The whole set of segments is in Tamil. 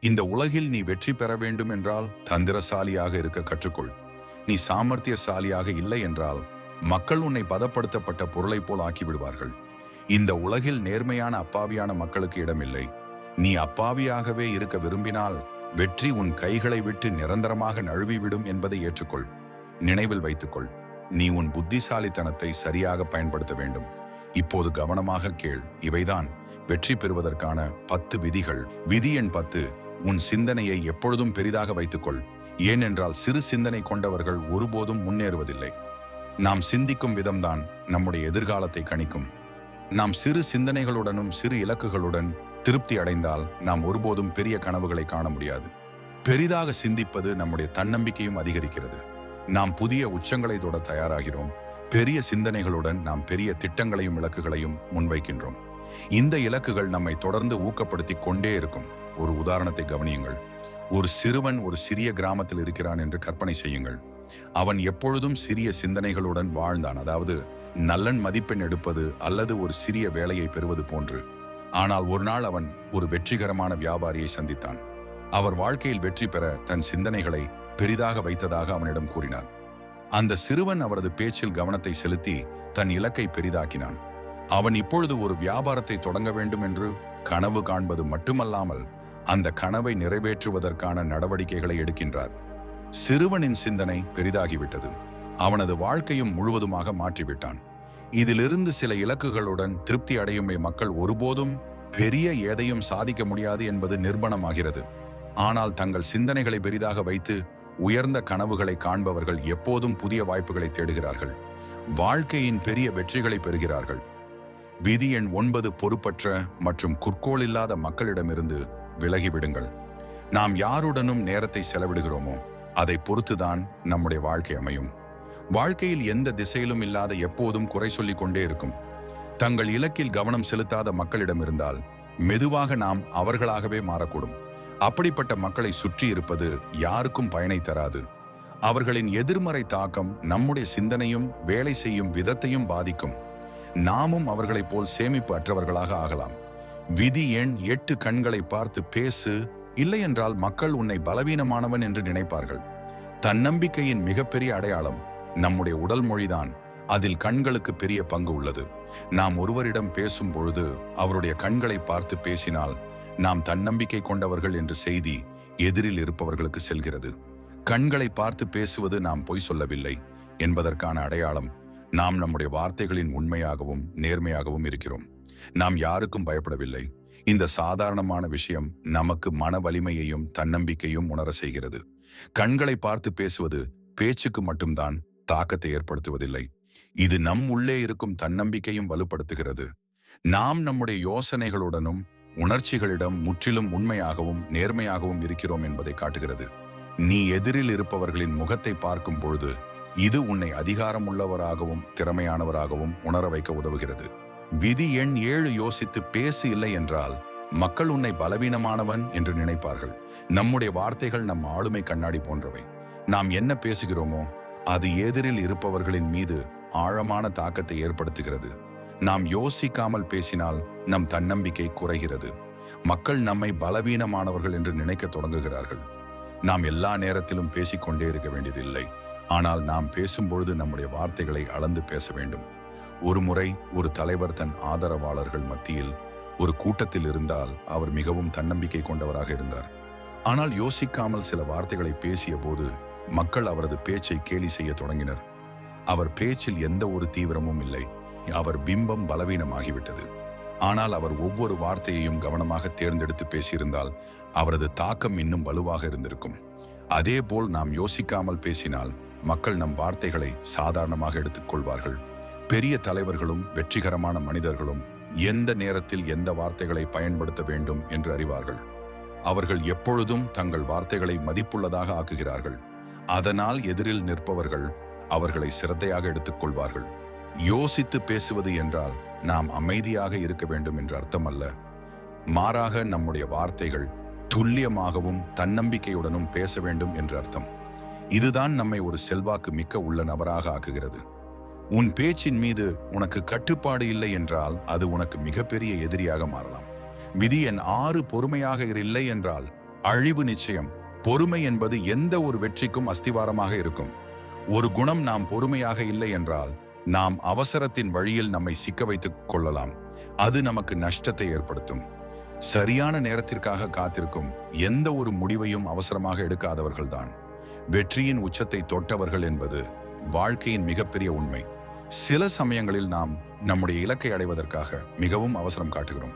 இந்த உலகில் நீ வெற்றி பெற வேண்டும் என்றால் தந்திரசாலியாக இருக்க கற்றுக்கொள். நீ சாமர்த்தியசாலியாக இல்லை என்றால் மக்கள் உன்னை பதப்படுத்தப்பட்ட பொருளைப் போல் ஆக்கிவிடுவார்கள். இந்த உலகில் நேர்மையான அப்பாவியான மக்களுக்கு இடமில்லை. நீ அப்பாவியாகவே இருக்க விரும்பினால் வெற்றி உன் கைகளை விட்டு நிரந்தரமாக நழுவிவிடும் என்பதை ஏற்றுக்கொள். நினைவில் வைத்துக்கொள், நீ உன் புத்திசாலித்தனத்தை சரியாக பயன்படுத்த வேண்டும். இப்போது கவனமாக கேள். இவைதான் வெற்றி பெறுவதற்கான 10 விதிகள். விதி எண் 10: உன் சிந்தனையை எப்பொழுதும் பெரிதாக வைத்துக்கொள். ஏனென்றால் சிறு சிந்தனை கொண்டவர்கள் ஒருபோதும் முன்னேறுவதில்லை. நாம் சிந்திக்கும் விதம்தான் நம்முடைய எதிர்காலத்தை கணிக்கும். நாம் சிறு சிந்தனைகளுடனும் சிறு இலக்குகளுடன் திருப்தி அடைந்தால் நாம் ஒருபோதும் பெரிய கனவுகளை காண முடியாது. பெரிதாக சிந்திப்பது நம்முடைய தன்னம்பிக்கையும் அதிகரிக்கிறது. நாம் புதிய உச்சங்களை தொட தயாராகிறோம். பெரிய சிந்தனைகளுடன் நாம் பெரிய திட்டங்களையும் இலக்குகளையும் முன்வைக்கின்றோம். இந்த இலக்குகள் நம்மை தொடர்ந்து ஊக்கப்படுத்தி கொண்டே இருக்கும். ஒரு உதாரணத்தை கவனியுங்கள். ஒரு சிறுவன் ஒரு சிறிய கிராமத்தில் இருக்கிறான் என்று கற்பனை செய்யுங்கள். அவன் எப்பொழுதும் சிறிய சிந்தனைகளுடன் வாழ்ந்தான், அதாவது நல்ல மதிப்பெண் எடுப்பது அல்லது ஒரு சிறிய வேலையை பெறுவது போன்று. ஆனால் ஒரு நாள் அவன் ஒரு வெற்றிகரமான வியாபாரியை சந்தித்தான். அவர் வாழ்க்கையில் வெற்றி பெற தன் சிந்தனைகளை பெரிதாக வைத்ததாக அவனிடம் கூறினார். அந்த சிறுவன் அவரது பேச்சில் கவனத்தை செலுத்தி தன் இலக்கை பெரிதாக்கினான். அவன் இப்பொழுது ஒரு வியாபாரத்தை தொடங்க வேண்டும் என்று கனவு காண்பது மட்டுமல்லாமல் அந்த கனவை நிறைவேற்றுவதற்கான நடவடிக்கைகளை எடுக்கின்றார். சிறுவனின் சிந்தனை பெரிதாகிவிட்டது. அவனது வாழ்க்கையும் முழுவதுமாக மாற்றிவிட்டான். இதிலிருந்து சில இலக்குகளுடன் திருப்தி அடையும் மக்கள் ஒருபோதும் பெரிய எதையும் சாதிக்க முடியாது என்பது நிர்பணமாகிறது. ஆனால் தங்கள் சிந்தனைகளை பெரிதாக வைத்து உயர்ந்த கனவுகளை காண்பவர்கள் எப்போதும் புதிய வாய்ப்புகளை தேடுகிறார்கள். வாழ்க்கையின் பெரிய வெற்றிகளை பெறுகிறார்கள். விதி எண் 9: பொறுப்பற்ற மற்றும் குறிக்கோள் இல்லாத மக்களிடமிருந்து விலகிவிடுங்கள். நாம் யாருடனும் நேரத்தை செலவிடுகிறோமோ அதை பொறுத்துதான் நம்முடைய வாழ்க்கை அமையும். வாழ்க்கையில் எந்த திசையிலும் இல்லாத எப்போதும் குறை சொல்லிக் கொண்டே இருக்கும் தங்கள் இலக்கில் கவனம் செலுத்தாத மக்களிடமிருந்தால் மெதுவாக நாம் அவர்களாகவே மாறக்கூடும். அப்படிப்பட்ட மக்களை சுற்றி இருப்பது யாருக்கும் பயனை தராது. அவர்களின் எதிர்மறை தாக்கம் நம்முடைய சிந்தனையும் வேலை செய்யும் விதத்தையும் பாதிக்கும். நாமும் அவர்களைப் போல் சேமிப்பு அற்றவர்களாக ஆகலாம். விதி எண் 8: கண்களை பார்த்து பேசு. இல்லையென்றால் மக்கள் உன்னை பலவீனமானவன் என்று நினைப்பார்கள். தன்னம்பிக்கையின் மிகப்பெரிய அடையாளம் நம்முடைய உடல் மொழிதான். அதில் கண்களுக்கு பெரிய பங்கு உள்ளது. நாம் ஒருவரிடம் பேசும் பொழுது அவருடைய கண்களை பார்த்து பேசினால் நாம் தன்னம்பிக்கை கொண்டவர்கள் என்ற செய்தி எதிரில் இருப்பவர்களுக்கு செல்கிறது. கண்களை பார்த்து பேசுவது நாம் பொய் சொல்லவில்லை என்பதற்கான அடையாளம். நாம் நம்முடைய வார்த்தைகளின் உண்மையாகவும் நேர்மையாகவும் இருக்கிறோம். நாம் யாருக்கும் பயப்படவில்லை. இந்த சாதாரணமான விஷயம் நமக்கு மன வலிமையையும் தன்னம்பிக்கையும் உணர செய்கிறது. கண்களை பார்த்து பேசுவது பேச்சுக்கு மட்டும்தான் தாக்கத்தை ஏற்படுத்துவதில்லை. இது நம் உள்ளே இருக்கும் தன்னம்பிக்கையும் வலுப்படுத்துகிறது. நாம் நம்முடைய யோசனைகளுடனும் உணர்ச்சிகளிடம் முற்றிலும் உண்மையாகவும் நேர்மையாகவும் இருக்கிறோம் என்பதை காட்டுகிறது. நீ எதிரில் இருப்பவர்களின் முகத்தை பார்க்கும் பொழுது இது உன்னை அதிகாரம் உள்ளவராகவும் திறமையானவராகவும் உணர வைக்க உதவுகிறது. விதி எண் 7: யோசித்து பேசு. இல்லை என்றால் மக்கள் உன்னை பலவீனமானவன் என்று நினைப்பார்கள். நம்முடைய வார்த்தைகள் நம் ஆளுமை கண்ணாடி போன்றவை. நாம் என்ன பேசுகிறோமோ அது எதிரில் இருப்பவர்களின் மீது ஆழமான தாக்கத்தை ஏற்படுத்துகிறது. நாம் யோசிக்காமல் பேசினால் நம் தன்னம்பிக்கை குறைகிறது. மக்கள் நம்மை பலவீனமானவர்கள் என்று நினைக்க தொடங்குகிறார்கள். நாம் எல்லா நேரத்திலும் பேசிக்கொண்டே இருக்க வேண்டியதில்லை. ஆனால் நாம் பேசும்பொழுது நம்முடைய வார்த்தைகளை அளந்து பேச வேண்டும். ஒரு முறை ஒரு தலைவர் தன் ஆதரவாளர்கள் மத்தியில் ஒரு கூட்டத்தில் இருந்தால் அவர் மிகவும் தன்னம்பிக்கை கொண்டவராக இருந்தார். ஆனால் யோசிக்காமல் சில வார்த்தைகளை பேசிய போது மக்கள் அவரது பேச்சை கேலி செய்ய தொடங்கினர். அவர் பேச்சில் எந்த ஒரு தீவிரமும் இல்லை. அவர் பிம்பம் பலவீனமாகிவிட்டது. ஆனால் அவர் ஒவ்வொரு வார்த்தையையும் கவனமாக தேர்ந்தெடுத்து பேசியிருந்தால் அவரது தாக்கம் இன்னும் வலுவாக இருந்திருக்கும். அதேபோல் நாம் யோசிக்காமல் பேசினால் மக்கள் நம் வார்த்தைகளை சாதாரணமாக எடுத்துக்கொள்வார்கள். பெரிய தலைவர்களும் வெற்றிகரமான மனிதர்களும் எந்த நேரத்தில் எந்த வார்த்தைகளை பயன்படுத்த வேண்டும் என்று அறிவார்கள். அவர்கள் எப்பொழுதும் தங்கள் வார்த்தைகளை மதிப்புள்ளதாக ஆக்குகிறார்கள். அதனால் எதிரில் நிற்பவர்கள் அவர்களை சிரத்தையாக எடுத்துக்கொள்வார்கள். யோசித்து பேசுவது என்றால் நாம் அமைதியாக இருக்க வேண்டும் என்று அர்த்தமல்ல. மாறாக நம்முடைய வார்த்தைகள் துல்லியமாகவும் தன்னம்பிக்கையுடனும் பேச வேண்டும் என்று அர்த்தம். இதுதான் நம்மை ஒரு செல்வாக்கு மிக்க உள்ள நபராக ஆக்குகிறது. உன் பேச்சின் மீது உனக்கு கட்டுப்பாடு இல்லை என்றால் அது உனக்கு மிகப்பெரிய எதிரியாக மாறலாம். விதி எண் 6: பொறுமையாக இல்லை என்றால் அழிவு நிச்சயம். பொறுமை என்பது எந்த ஒரு வெற்றிக்கும் அஸ்திவாரமாக இருக்கும். ஒரு குணம் நாம் பொறுமையாக இல்லை என்றால் நாம் அவசரத்தின் வழியில் நம்மை சிக்க வைத்துக் கொள்ளலாம். அது நமக்கு நஷ்டத்தை ஏற்படுத்தும். சரியான நேரத்திற்காக காத்திருக்கும் எந்த ஒரு முடிவையும் அவசரமாக எடுக்காதவர்கள்தான் வெற்றியின் உச்சத்தை தொட்டவர்கள் என்பது வாழ்க்கையின் மிகப்பெரிய உண்மை. சில சமயங்களில் நாம் நம்முடைய இலக்கை அடைவதற்காக மிகவும் அவசரம் காட்டுகிறோம்.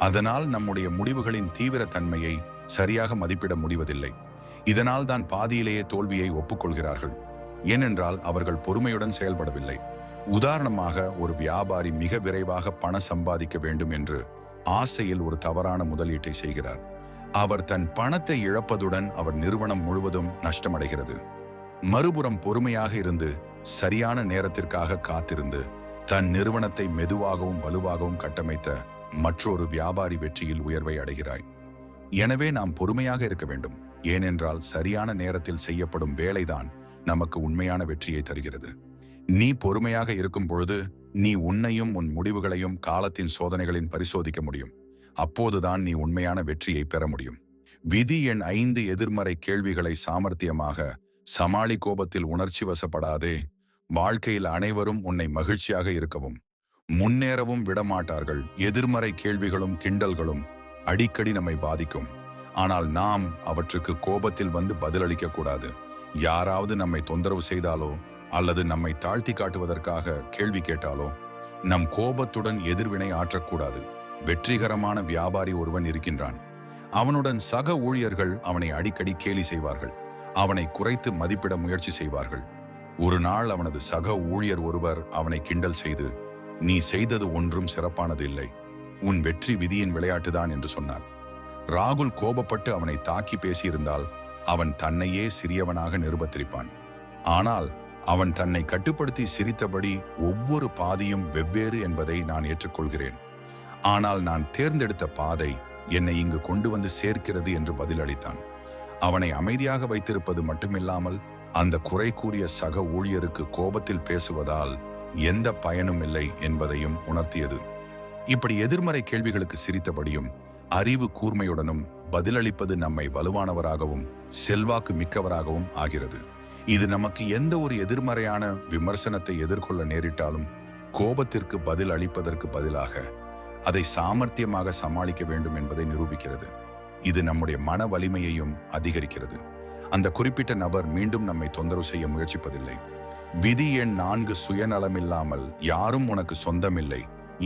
அதனால் நம்முடைய முடிவுகளின் தீவிர தன்மையை சரியாக மதிப்பிட முடிவதில்லை. இதனால் தான் பாதியிலேயே தோல்வியை ஒப்புக்கொள்கிறார்கள். ஏனென்றால் அவர்கள் பொறுமையுடன் செயல்படவில்லை. உதாரணமாக, ஒரு வியாபாரி மிக விரைவாக பணம் சம்பாதிக்க வேண்டும் என்று ஆசையில் ஒரு தவறான முதலீட்டை செய்கிறார். அவர் தன் பணத்தை இழப்பதுடன் அவர் நிறுவனம் முழுவதும் நஷ்டமடைகிறது. மறுபுறம் பொறுமையாக இருந்து சரியான நேரத்திற்காக காத்திருந்து தன் நிறுவனத்தை மெதுவாகவும் வலுவாகவும் கட்டமைத்த மற்றொரு வியாபாரி வெற்றியில் உயர்வை அடைகிறாய். எனவே நாம் பொறுமையாக இருக்க வேண்டும். ஏனென்றால் சரியான நேரத்தில் செய்யப்படும் வேலைதான் நமக்கு உண்மையான வெற்றியை தருகிறது. நீ பொறுமையாக இருக்கும் பொழுது நீ உன்னையும் உன் முடிவுகளையும் காலத்தின் சோதனைகளின் பரிசோதிக்க முடியும். அப்போதுதான் நீ உண்மையான வெற்றியை பெற முடியும். விதி எண் 5 எதிர்மறை கேள்விகளை சாமர்த்தியமாக சமாளி. கோபத்தில் உணர்ச்சி வசப்படாதே. வாழ்க்கையில் அனைவரும் உன்னை மகிழ்ச்சியாக இருக்கவும் முன்னேறவும் விடமாட்டார்கள். எதிர்மறை கேள்விகளும் கிண்டல்களும் அடிக்கடி நம்மை பாதிக்கும். ஆனால் நாம் அவற்றுக்கு கோபத்தில் வந்து பதிலளிக்க கூடாது. யாராவது நம்மை தொந்தரவு செய்தாலோ அல்லது நம்மை தாழ்த்தி காட்டுவதற்காக கேள்வி கேட்டாலோ நம் கோபத்துடன் எதிர்வினை ஆற்றக்கூடாது. வெற்றிகரமான வியாபாரி ஒருவன் இருக்கின்றான். அவனுடன் சக ஊழியர்கள் அவனை அடிக்கடி கேலி செய்வார்கள். அவனை குறைத்து மதிப்பிட முயற்சி செய்வார்கள். ஒரு நாள் அவனது சக ஊழியர் ஒருவர் அவனை கிண்டல் செய்து, நீ செய்தது ஒன்றும் சிறப்பானது இல்லை, உன் வெற்றி விதியின் விளையாட்டுதான் என்று சொன்னார். ராகுல் கோபப்பட்டு அவனை தாக்கி பேசியிருந்தால் அவன் தன்னையே சிறியவனாக நிரூபித்திருப்பான். ஆனால் அவன் தன்னை கட்டுப்படுத்தி சிரித்தபடி, ஒவ்வொரு பாதையும் வெவ்வேறு என்பதை நான் ஏற்றுக்கொள்கிறேன். ஆனால் நான் தேர்ந்தெடுத்த பாதை என்னை இங்கு கொண்டு வந்து சேர்க்கிறது என்று பதிலளித்தான். அவனை அமைதியாக வைத்திருப்பது மட்டுமில்லாமல் அந்த குறை கூறிய சக ஊழியருக்கு கோபத்தில் பேசுவதால் எந்த பயனும் இல்லை என்பதையும் உணர்த்தியது. இப்படி எதிர்மறை கேள்விகளுக்கு சிரித்தபடியும் அறிவு கூர்மையுடனும் பதிலளிப்பது நம்மை வலுவானவராகவும் செல்வாக்கு மிக்கவராகவும் ஆகிறது. இது நமக்கு எந்த ஒரு எதிர்மறையான விமர்சனத்தை எதிர்கொள்ள நேரிட்டாலும் கோபத்திற்கு பதில் அளிப்பதற்கு பதிலாக அதை சாமர்த்தியமாக சமாளிக்க வேண்டும் என்பதை நிரூபிக்கிறது. இது நம்முடைய மன வலிமையையும் அதிகரிக்கிறது. அந்த குறிப்பிட்ட நபர் மீண்டும் நம்மை தொந்தரவு செய்ய முயற்சிப்பதில்லை. விதி எண் 4 சுயநலமில்லாமல் யாரும் உனக்கு சொந்தமில்லை.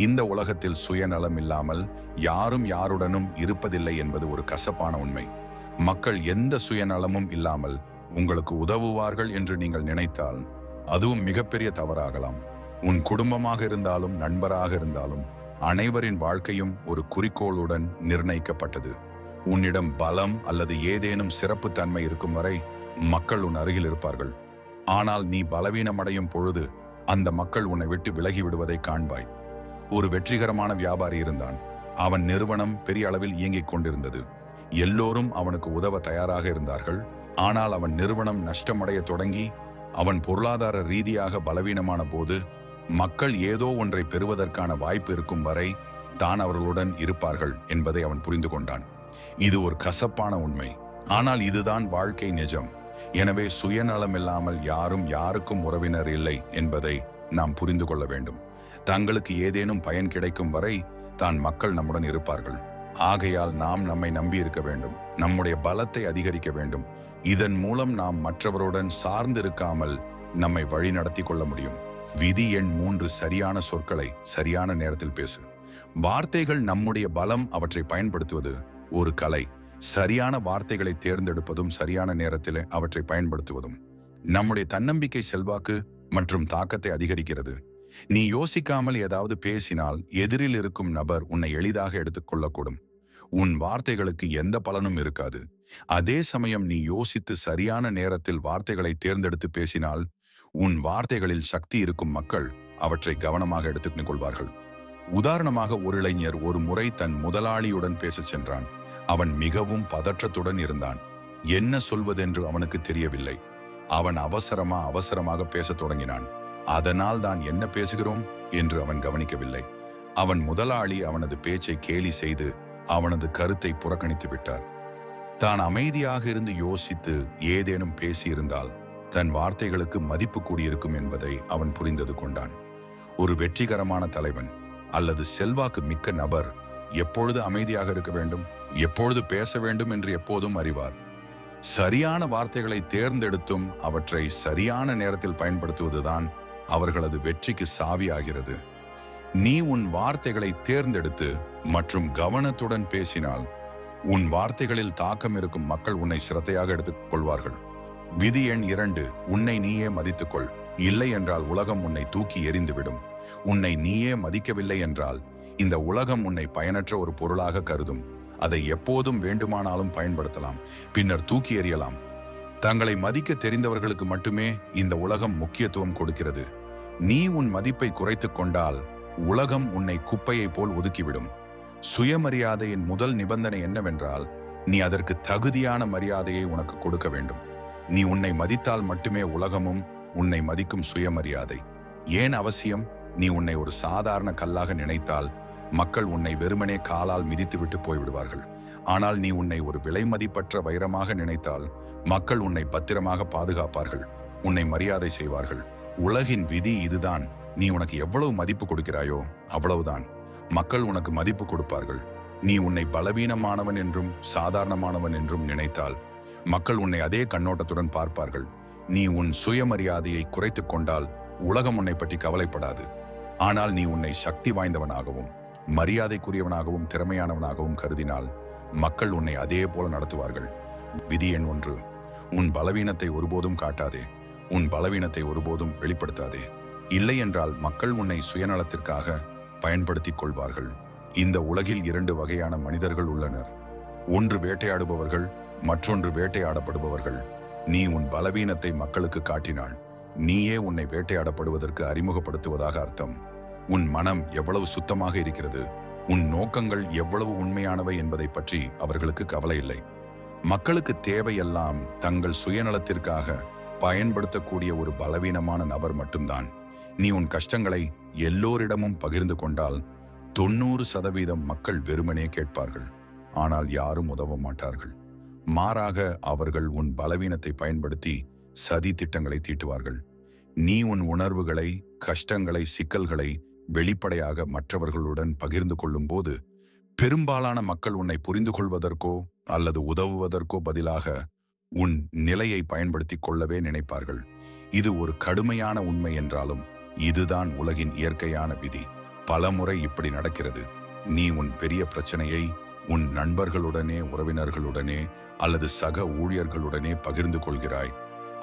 இந்த உலகத்தில் சுயநலம் இல்லாமல் யாரும் யாருடனும் இருப்பதில்லை என்பது ஒரு கசப்பான உண்மை. மக்கள் எந்த சுயநலமும் இல்லாமல் உங்களுக்கு உதவுவார்கள் என்று நீங்கள் நினைத்தால் அதுவும் மிகப்பெரிய தவறாகலாம். உன் குடும்பமாக இருந்தாலும் நண்பராக இருந்தாலும் அனைவரின் வாழ்க்கையும் ஒரு குறிக்கோளுடன் நிர்ணயிக்கப்பட்டது. உன்னிடம் பலம் அல்லது ஏதேனும் சிறப்பு தன்மை இருக்கும் வரை மக்கள் உன் அருகில் இருப்பார்கள். ஆனால் நீ பலவீனமடையும் பொழுது அந்த மக்கள் உன்னை விட்டு விலகி விடுவதை காண்பாய். ஒரு வெற்றிகரமான வியாபாரி இருந்தான். அவன் நிறுவனம் பெரிய அளவில் இயங்கிக் கொண்டிருந்தது. எல்லோரும் அவனுக்கு உதவ தயாராக இருந்தார்கள். ஆனால் அவன் நிறுவனம் நஷ்டமடைய தொடங்கி அவன் பொருளாதார ரீதியாக பலவீனமான போது மக்கள் ஏதோ ஒன்றை பெறுவதற்கான வாய்ப்பு இருக்கும் வரை தான் அவர்களுடன் இருப்பார்கள் என்பதை அவன் புரிந்து கொண்டான். இது ஒரு கசப்பான உண்மை, ஆனால் இதுதான் வாழ்க்கை நிஜம். எனவே சுயநலமில்லாமல் யாரும் யாருக்கும் உறவினர் இல்லை என்பதை நாம் புரிந்து கொள்ள வேண்டும். தங்களுக்கு ஏதேனும் பயன் கிடைக்கும் வரை தான் மக்கள் நம்முடன் இருப்பார்கள். ஆகையால் நாம் நம்மை நம்பி இருக்க வேண்டும். நம்முடைய பலத்தை அதிகரிக்க வேண்டும். இதன் மூலம் நாம் மற்றவருடன் சார்ந்திருக்காமல் நம்மை வழி நடத்தி கொள்ள முடியும். விதி எண் 3 சரியான சொற்களை சரியான நேரத்தில் பேசு. வார்த்தைகள் நம்முடைய பலம். அவற்றை பயன்படுத்துவது ஒரு கலை. சரியான வார்த்தைகளை தேர்ந்தெடுப்பதும் சரியான நேரத்தில் அவற்றை பயன்படுத்துவதும் நம்முடைய தன்னம்பிக்கை, செல்வாக்கு மற்றும் தாக்கத்தை அதிகரிக்கிறது. நீ யோசிக்காமல் ஏதாவது பேசினால் எதிரில் இருக்கும் நபர் உன்னை எளிதாக எடுத்துக்கொள்ளக்கூடும். உன் வார்த்தைகளுக்கு எந்த பலனும் இருக்காது. அதே சமயம் நீ யோசித்து சரியான நேரத்தில் வார்த்தைகளை தேர்ந்தெடுத்து பேசினால் உன் வார்த்தைகளில் சக்தி இருக்கும் மக்கள் அவற்றை கவனமாக எடுத்துக் கொள்வார்கள். உதாரணமாக, ஒரு இளைஞர் ஒரு முறை தன் முதலாளியுடன் பேசச் சென்றான். அவன் மிகவும் பதற்றத்துடன் இருந்தான். என்ன சொல்வதென்று அவனுக்கு தெரியவில்லை. அவன் அவசரமாக பேசத் தொடங்கினான். அதனால் தான் என்ன பேசுகிறோம் என்று அவன் கவனிக்கவில்லை. அவன் முதலாளி அவனது பேச்சை கேலி செய்து அவனது கருத்தை புறக்கணித்து விட்டார். தான் அமைதியாக இருந்து யோசித்து ஏதேனும் பேசியிருந்தால் தன் வார்த்தைகளுக்கு மதிப்பு கூடியிருக்கும் என்பதை அவன் புரிந்தது கொண்டான். ஒரு வெற்றிகரமான தலைவன் அல்லது செல்வாக்கு மிக்க நபர் எப்பொழுது அமைதியாக இருக்க வேண்டும், எப்பொழுது பேச வேண்டும் என்று எப்போதும் அறிவார். சரியான வார்த்தைகளை தேர்ந்தெடுத்தும் அவற்றை சரியான நேரத்தில் பயன்படுத்துவதுதான் அவர்களது வெற்றிக்கு சாவியாகிறது. நீ உன் வார்த்தைகளை தேர்ந்தெடுத்து மற்றும் கவனத்துடன் பேசினால் உன் வார்த்தைகளில் தாக்கம் இருக்கும் மக்கள் உன்னை சிரத்தையாக எடுத்துக் கொள்வார்கள். விதி எண் 2, உன்னை நீயே மதித்துக்கொள். இல்லை என்றால் உலகம் உன்னை தூக்கி எறிந்துவிடும். உன்னை நீயே மதிக்கவில்லை என்றால் இந்த உலகம் உன்னை பயனற்ற ஒரு பொருளாக கருதும். அதை எப்போதும் வேண்டுமானாலும் பயன்படுத்தலாம், பின்னர் தூக்கி எறியலாம். தங்களை மதிக்க தெரிந்தவர்களுக்கு மட்டுமே இந்த உலகம் முக்கியத்துவம் கொடுக்கிறது. நீ உன் மதிப்பை குறைத்துக் கொண்டால் உலகம் உன்னை குப்பையை போல் ஒதுக்கிவிடும். சுயமரியாதையின் முதல் நிபந்தனை என்னவென்றால் நீ அதற்கு தகுதியான மரியாதையை உனக்கு கொடுக்க வேண்டும். நீ உன்னை மதித்தால் மட்டுமே உலகமும் உன்னை மதிக்கும். சுயமரியாதை ஏன் அவசியம்? நீ உன்னை ஒரு சாதாரண கல்லாக நினைத்தால் மக்கள் உன்னை வெறுமனே காலால் மிதித்துவிட்டு போய்விடுவார்கள். ஆனால் நீ உன்னை ஒரு விலை மதிப்பற்ற வைரமாக நினைத்தால் மக்கள் உன்னை பத்திரமாக பாதுகாப்பார்கள், உன்னை மரியாதை செய்வார்கள். உலகின் விதி இதுதான். நீ உனக்கு எவ்வளவு மதிப்பு கொடுக்கிறாயோ அவ்வளவுதான் மக்கள் உனக்கு மதிப்பு கொடுப்பார்கள். நீ உன்னை பலவீனமானவன் என்றும் சாதாரணமானவன் என்றும் நினைத்தால் மக்கள் உன்னை அதே கண்ணோட்டத்துடன் பார்ப்பார்கள். நீ உன் சுயமரியாதையை குறைத்துக் கொண்டால் உலகம் உன்னை பற்றி கவலைப்படாது. ஆனால் நீ உன்னை சக்தி வாய்ந்தவனாகவும் மரியாதைக்குரியவனாகவும் திறமையானவனாகவும் கருதினால் மக்கள் உன்னை அதே போல நடத்துவார்கள். விதி எண் 1, உன் பலவீனத்தை ஒருபோதும் காட்டாதே. உன் பலவீனத்தை ஒருபோதும் வெளிப்படுத்தாதே. இல்லை என்றால் மக்கள் உன்னை சுயநலத்திற்காக பயன்படுத்திக் கொள்வார்கள். இந்த உலகில் 2 வகையான மனிதர்கள் உள்ளனர். ஒன்று வேட்டையாடுபவர்கள், மற்றொன்று வேட்டையாடப்படுபவர்கள். நீ உன் பலவீனத்தை மக்களுக்கு காட்டினாள் நீயே உன்னை வேட்டையாடப்படுவதற்கு அறிமுகப்படுத்துவதாக அர்த்தம். உன் மனம் எவ்வளவு சுத்தமாக இருக்கிறது, உன் நோக்கங்கள் எவ்வளவு உண்மையானவை என்பதை பற்றி அவர்களுக்கு கவலை இல்லை. மக்களுக்கு தேவையெல்லாம் தங்கள் சுயநலத்திற்காக பயன்படுத்தக்கூடிய ஒரு பலவீனமான நபர் மட்டும்தான். நீ உன் கஷ்டங்களை எல்லோரிடமும் பகிர்ந்து கொண்டால் 90% மக்கள் வெறுமனே கேட்பார்கள், ஆனால் யாரும் உதவ மாட்டார்கள். மாறாக அவர்கள் உன் பலவீனத்தை பயன்படுத்தி சதி திட்டங்களை தீட்டுவார்கள். நீ உன் உணர்வுகளை, கஷ்டங்களை, சிக்கல்களை வெளிப்படையாக மற்றவர்களுடன் பகிர்ந்து கொள்ளும் போது பெரும்பாலான மக்கள் உன்னை புரிந்து கொள்வதற்கோ அல்லது உதவுவதற்கோ பதிலாக உன் நிலையை பயன்படுத்தி கொள்ளவே நினைப்பார்கள். இது ஒரு கடுமையான உண்மை என்றாலும் இதுதான் உலகின் இயற்கையான விதி. பலமுறை இப்படி நடக்கிறது. நீ உன் பெரிய பிரச்சனையை உன் நண்பர்களுடனே, உறவினர்களுடனே அல்லது சக ஊழியர்களுடனே பகிர்ந்து கொள்கிறாய்.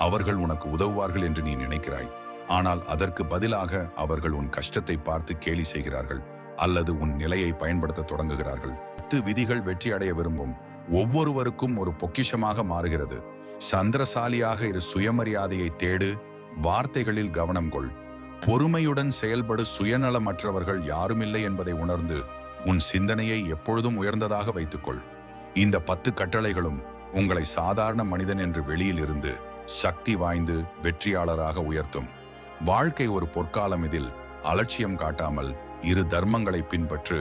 அவர்கள் உனக்கு உதவுவார்கள் என்று நீ நினைக்கிறாய். ஆனால் அதற்கு பதிலாக அவர்கள் உன் கஷ்டத்தை பார்த்து கேலி செய்கிறார்கள் அல்லது உன் நிலையை பயன்படுத்த தொடங்குகிறார்கள். 10 விதிகள் வெற்றி அடைய விரும்பும் ஒவ்வொருவருக்கும் ஒரு பொக்கிஷமாக மாறுகிறது. சந்திரசாலியாக இரு. சுயமரியாதையை தேடு. வார்த்தைகளில் கவனம் கொள். பொறுமையுடன் செயல்படு. சுயநலமற்றவர்கள் யாருமில்லை என்பதை உணர்ந்து உன் சிந்தனையை எப்பொழுதும் உயர்ந்ததாக வைத்துக்கொள். இந்த 10 கட்டளைகளும் உங்களை சாதாரண மனிதன் என்று வெளியில் இருந்து சக்தி வாய்ந்து வெற்றியாளராக உயர்த்தும். வாழ்க்கை ஒரு பொற்காலம். இதில் அலட்சியம் காட்டாமல் இரு தர்மங்களை பின்பற்று.